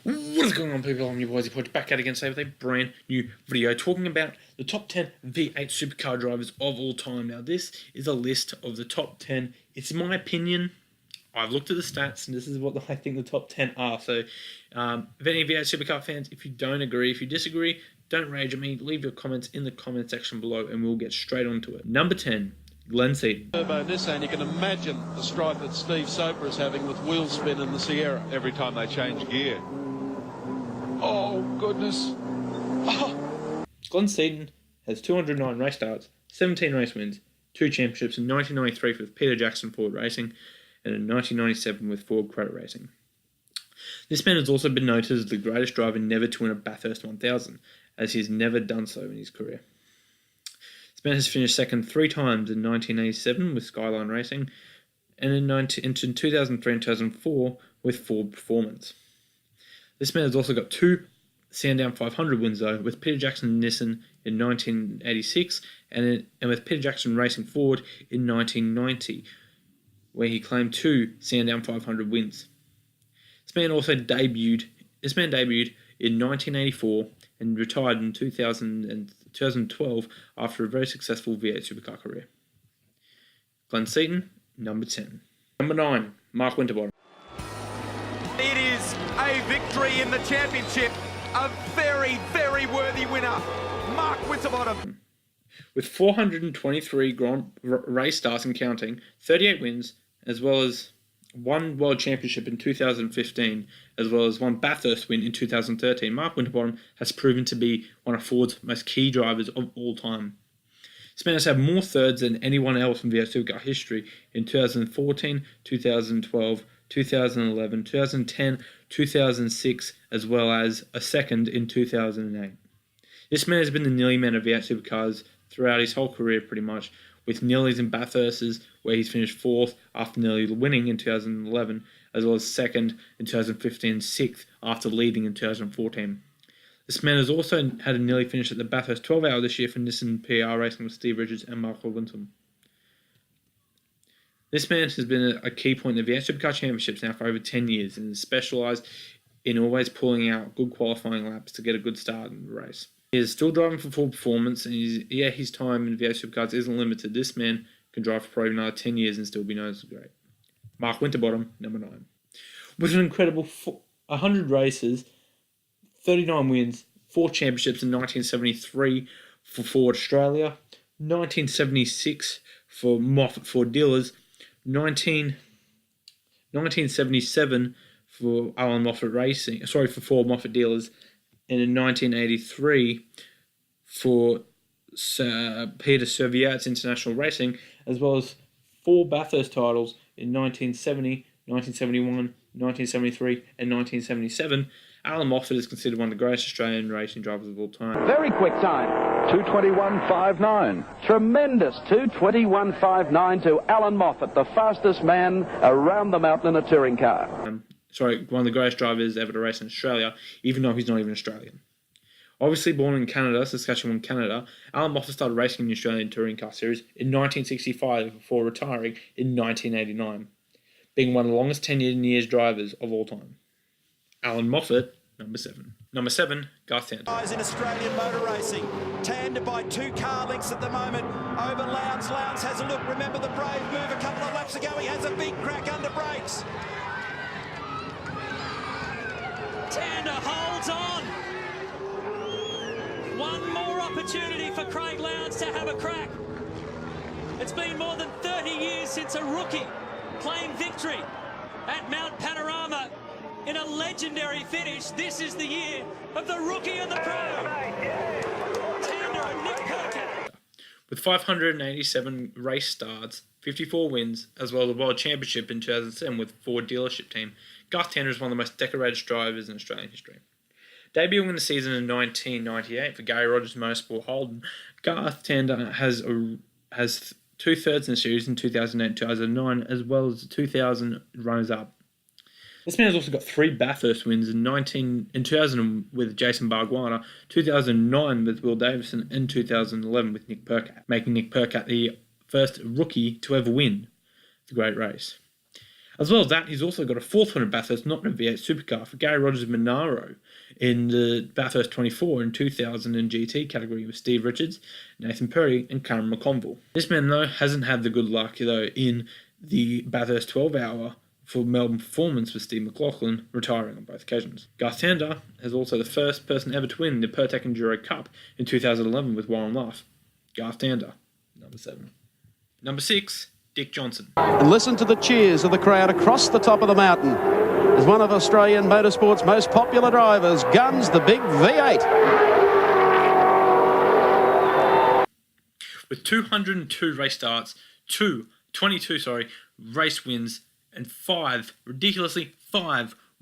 What is going on, people? I'm your boys, back at again today with a brand new video talking about the top 10 V8 supercar drivers of all time. Now, this is a list of the top 10. It's my opinion. I've looked at the stats, and this is what I think the top 10 are. So, if any V8 supercar fans, if you don't agree, if you disagree, don't rage at me. Leave your comments in the comment section below, and we'll get straight onto it. Number 10, Glenn Seaton. Turbo Nissan, you can imagine the strife that Steve Soper is having with wheel spin in the Sierra every time they change gear. Oh, goodness. Oh. Glenn Seaton has 209 race starts, 17 race wins, 2 championships in 1993 with Peter Jackson Ford Racing, and in 1997 with Ford Credit Racing. This man has also been noted as the greatest driver never to win a Bathurst 1000, as he has never done so in his career. This man has finished second 3 times in 1987 with Skyline Racing, and in 2003 and 2004 with Ford Performance. This man has also got 2 Sandown 500 wins though, with Peter Jackson Nissan in 1986 and with Peter Jackson Racing Ford in 1990, where he claimed 2 Sandown 500 wins. This man debuted in 1984 and retired in 2012 after a very successful V8 supercar career. Glenn Seaton, number 10. Number 9, Mark Winterbottom. It is a victory in the championship. A very, very worthy winner, Mark Winterbottom. With 423 race starts and counting, 38 wins, as well as 1 World Championship in 2015, as well as 1 Bathurst win in 2013, Mark Winterbottom has proven to be one of Ford's most key drivers of all time. This man has had more thirds than anyone else in V8 supercar history in 2014, 2012, 2011, 2010, 2006, as well as a second in 2008. This man has been the nearly man of V8 supercars throughout his whole career pretty much, with nearlies and Bathursts where he's finished 4th after nearly winning in 2011, as well as 2nd in 2015 and 6th after leading in 2014. This man has also had a nearly finish at the Bathurst 12 Hour this year for Nissan PR Racing with Steve Richards and Michael Winton. This man has been a key point in the V8 Supercar Championships now for over 10 years and has specialised in always pulling out good qualifying laps to get a good start in the race. He is still driving for full performance, and his time in V8 Supercars isn't limited. This man can drive for probably another 10 years and still be known as great. Mark Winterbottom, number 9. With an incredible 100 races, 39 wins, 4 championships in 1973 for Ford Australia, 1976 for Moffat Ford Dealers, 1977 for Alan Moffat Racing, for Ford Moffat Dealers, and in 1983 for Peter Serviat's International Racing, as well as 4 Bathurst titles in 1970, 1971, 1973, and 1977. Alan Moffat is considered one of the greatest Australian racing drivers of all time. Very quick time, 2:21.59. Tremendous 2:21.59 to Alan Moffat, the fastest man around the mountain in a touring car. One of the greatest drivers ever to race in Australia, even though he's not even Australian. Obviously born in Canada, Saskatchewan, Canada, Alan Moffat started racing in the Australian Touring Car Series in 1965 before retiring in 1989, being one of the longest tenured years drivers of all time. Alan Moffat, number 7. Number 7, Garth Tander. In Australian motor racing, Tander by 2 car lengths at the moment over Lowndes. Lowndes has a look. Remember the brave move a couple of laps ago. He has a big crack under brakes. Tander holds on. One more opportunity for Craig Lowndes to have a crack. It's been more than 30 years since a rookie claimed victory at Mount Panorama in a legendary finish. This is the year of the rookie and the pro. Tander and Nick Percat. With 587 race starts, 54 wins, as well as a World Championship in 2007 with Ford dealership team, Garth Tander is one of the most decorated drivers in Australian history. Debuting in the season in 1998 for Gary Rogers Motorsport Holden, Garth Tander has 2 thirds in the series in 2008 and 2009, as well as 2000 runners-up. This man has also got 3 Bathurst wins in 2000 with Jason Bargwanna, 2009 with Will Davison, and 2011 with Nick Percat, making Nick Percat the first rookie to ever win the great race. As well as that, he's also got a fourth winner Bathurst, not in a V8 Supercar, for Gary Rogers Monaro in the Bathurst 24 in 2000 and GT category with Steve Richards, Nathan Purdy, and Cameron McConville. This man, though, hasn't had the good luck, though, in the Bathurst 12-hour for Melbourne Performance with Steve McLaughlin, retiring on both occasions. Garth Tander is also the first person ever to win the Pertec Enduro Cup in 2011 with Warren Luff. Garth Tander, number 7. Number 6, Dick Johnson. And listen to the cheers of the crowd across the top of the mountain as one of Australian motorsport's most popular drivers guns the big V8. With 202 race starts, 22 race wins, and 5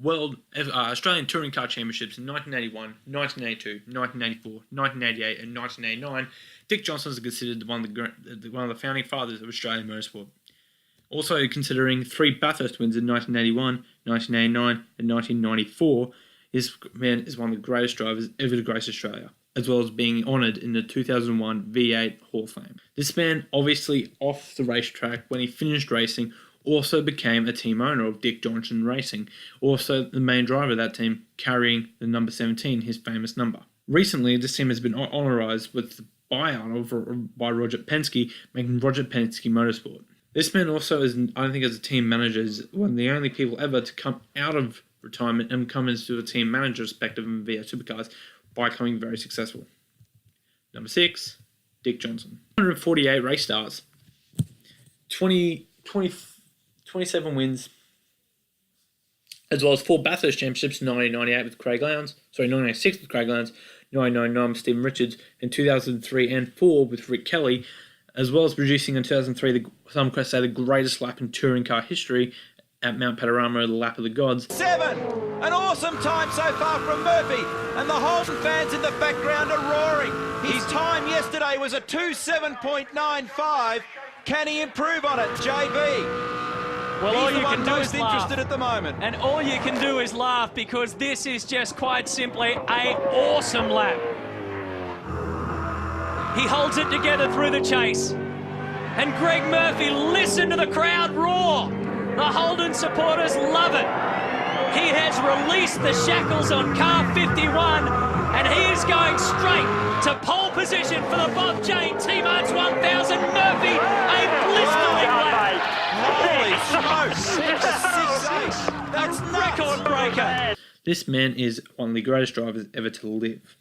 World Australian Touring Car Championships in 1981, 1982, 1984, 1988, and 1989, Dick Johnson is considered one of the founding fathers of Australian motorsport. Also considering 3 Bathurst wins in 1981, 1989, and 1994, this man is one of the greatest drivers ever to grace Australia, as well as being honoured in the 2001 V8 Hall of Fame. This man, obviously off the racetrack, when he finished racing, also became a team owner of Dick Johnson Racing, also the main driver of that team, carrying the number 17, his famous number. Recently, this team has been honourised with the buyout by Roger Penske, making Roger Penske Motorsport. This man also, I think as a team manager, is one of the only people ever to come out of retirement and come into a team manager perspective in V8 Supercars by becoming very successful. Number 6, Dick Johnson. 148 race starts, 27 wins, as well as 4 Bathurst Championships in 1998 with Craig Lowndes, 1996 with Craig Lowndes, 1999 with Stephen Richards, and 2003 and 4 with Rick Kelly, as well as producing in 2003 some could say the greatest lap in touring car history at Mount Panorama, the Lap of the Gods. 7, an awesome time so far from Murphy, and the Holden fans in the background are roaring. His time yesterday was a 2:7.95. Can he improve on it, JB? Well, He's all the you one can do most is laugh. interested at the moment. And all you can do is laugh, because this is just quite simply an awesome lap. He holds it together through the chase. And Greg Murphy, listen to the crowd roar. The Holden supporters love it. He has released the shackles on car 51, and he is going straight to pole position for the Bob Jane T-March 1000. Murphy, a blistering lap. Holy smokes! That's Record breaker. This man is one of the greatest drivers ever to live.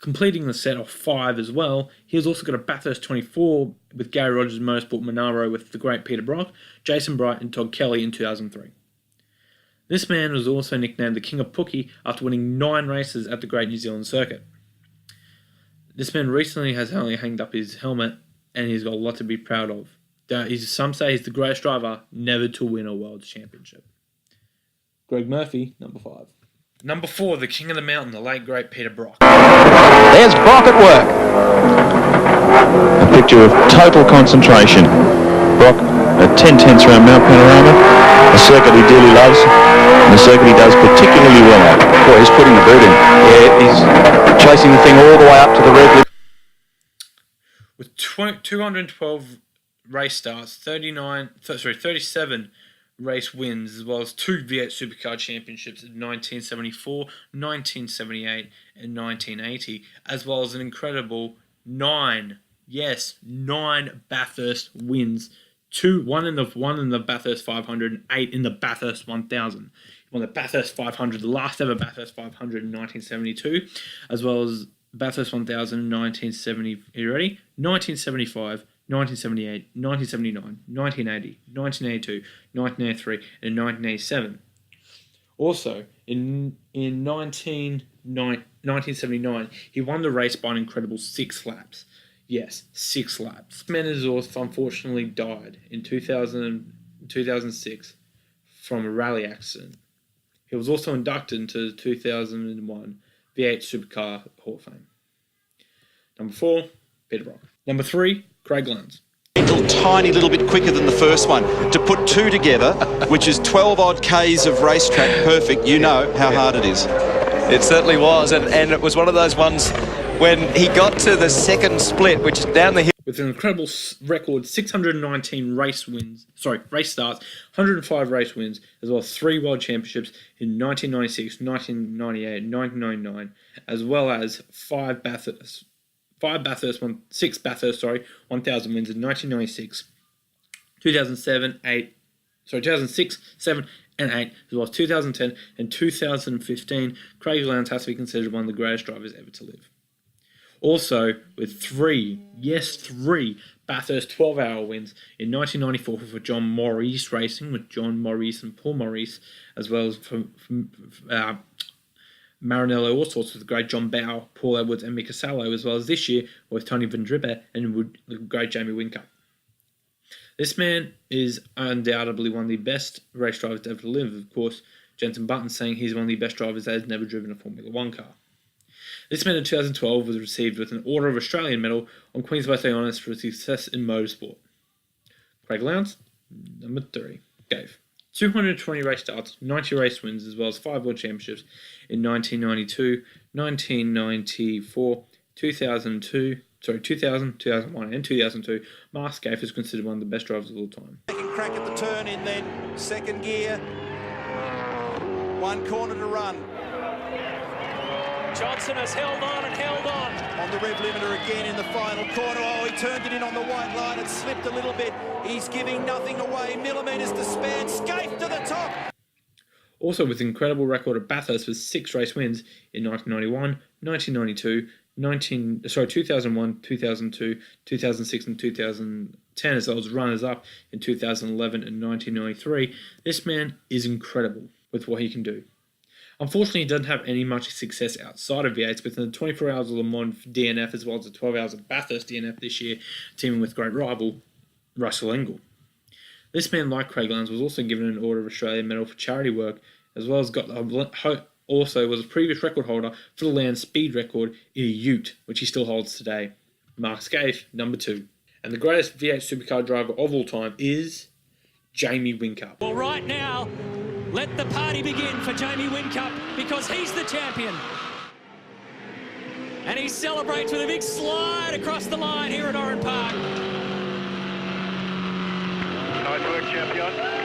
Completing the set of 5 as well, he has also got a Bathurst 24 with Gary Rogers Motorsport Monaro with the great Peter Brock, Jason Bright and Todd Kelly in 2003. This man was also nicknamed the King of Pookie after winning 9 races at the Great New Zealand Circuit. This man recently has only hanged up his helmet, and he's got a lot to be proud of. Some say he's the greatest driver never to win a world championship. Greg Murphy, number 5. Number 4, the King of the Mountain, the late great Peter Brock. There's Brock at work. A picture of total concentration. Brock at 10/10 around Mount Panorama, a circuit he dearly loves, and a circuit he does particularly well at. Boy, he's putting the boot in. Yeah, he's chasing the thing all the way up to the red. With 212 race starts, 37 race wins, as well as 2 V8 Supercar Championships in 1974, 1978, and 1980, as well as an incredible 9 Bathurst wins. 1 in the Bathurst 500 and 8 in the Bathurst 1000. He won the Bathurst 500, the last ever Bathurst 500 in 1972, as well as Bathurst 1000 in 1970. Are you ready? 1975. 1978, 1979, 1980, 1982, 1983, and 1987. Also, in 1979, he won the race by an incredible 6 laps. Yes, 6 laps. Menezorth unfortunately died in 2006 from a rally accident. He was also inducted into the 2001 V8 Supercar Hall of Fame. Number 4, Peter Brock. Number 3, Craig Lowndes. Tiny little bit quicker than the first one. To put 2 together, which is 12 odd Ks of racetrack perfect, you know how hard it is. It certainly was, and it was one of those ones when he got to the second split, which is down the hill. with an incredible record 619 race starts, 105 race wins, as well as 3 World Championships in 1996, 1998, 1999, as well as 6 Bathurst 1000 wins in 1996, 2006, 7 and 8, as well as 2010 and 2015. Craig Lowndes has to be considered one of the greatest drivers ever to live. Also, with 3 Bathurst 12-hour wins in 1994 for John Maurice Racing, with John Maurice and Paul Maurice, as well as from Maranello All Sorts with the great John Bowe, Paul Edwards and Mika Salo, as well as this year with Tony Van Dribbe and the great Jamie Whincup. This man is undoubtedly one of the best race drivers to ever to live. Of course, Jenson Button saying he's one of the best drivers that has never driven a Formula 1 car. This man in 2012 was received with an Order of Australian medal on Queen's Birthday Honours for his success in motorsport. Craig Lowndes, number 3, gave 220 race starts, 90 race wins, as well as 5 World Championships in 1992, 1994, 2000, 2001 and 2002. Mark Skaife is considered one of the best drivers of all time. Second crack at the turn in then, second gear, 1 corner to run. Johnson has held on and held on. On the rev limiter again in the final corner. Oh, he turned it in on the white line. It slipped a little bit. He's giving nothing away. Millimetres to spare. Skaife to the top. Also with an incredible record at Bathurst with 6 race wins in 1991, 1992, 2001, 2002, 2006 and 2010, as well as runners-up in 2011 and 1993. This man is incredible with what he can do. Unfortunately, he doesn't have any much success outside of V8s, within the 24 hours of Le Mans DNF, as well as the 12 hours of Bathurst DNF this year, teaming with great rival Russell Engel. This man, like Craig Lowndes, was also given an Order of Australia medal for charity work, as well as also was a previous record holder for the land speed record in a ute, which he still holds today. Mark Skaife, number 2. And the greatest V8 supercar driver of all time is Jamie Whincup. Well, right now, let the party begin for Jamie Whincup, because he's the champion. And he celebrates with a big slide across the line here at Oran Park. Nice work, champion.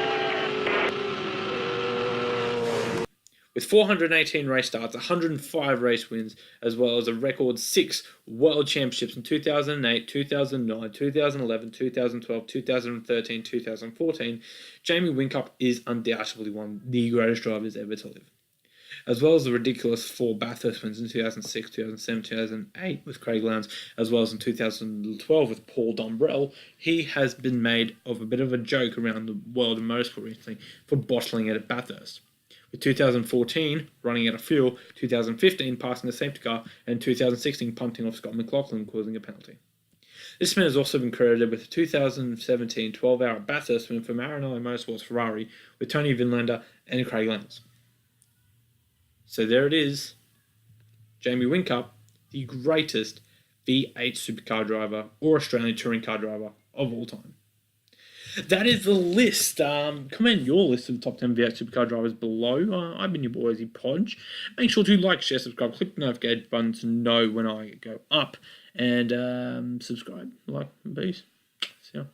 With 418 race starts, 105 race wins, as well as a record 6 World Championships in 2008, 2009, 2011, 2012, 2013, 2014, Jamie Whincup is undoubtedly one of the greatest drivers ever to live. As well as the ridiculous 4 Bathurst wins in 2006, 2007, 2008 with Craig Lowndes, as well as in 2012 with Paul Dombrell, he has been made of a bit of a joke around the world of motorsport recently for bottling it at Bathurst. With 2014 running out of fuel, 2015 passing the safety car, and 2016 punting off Scott McLaughlin, causing a penalty. This man has also been credited with the 2017 12-hour Bathurst win for Maranello Motorsports Ferrari with Tony Vinlander and Craig Lowndes. So there it is, Jamie Whincup, the greatest V8 supercar driver or Australian touring car driver of all time. That is the list. Comment your list of the top 10 V8 supercar drivers below. I've been your boy, Izzy Podge. Make sure to like, share, subscribe, click the notification button to know when I go up, and subscribe, like, peace. See ya.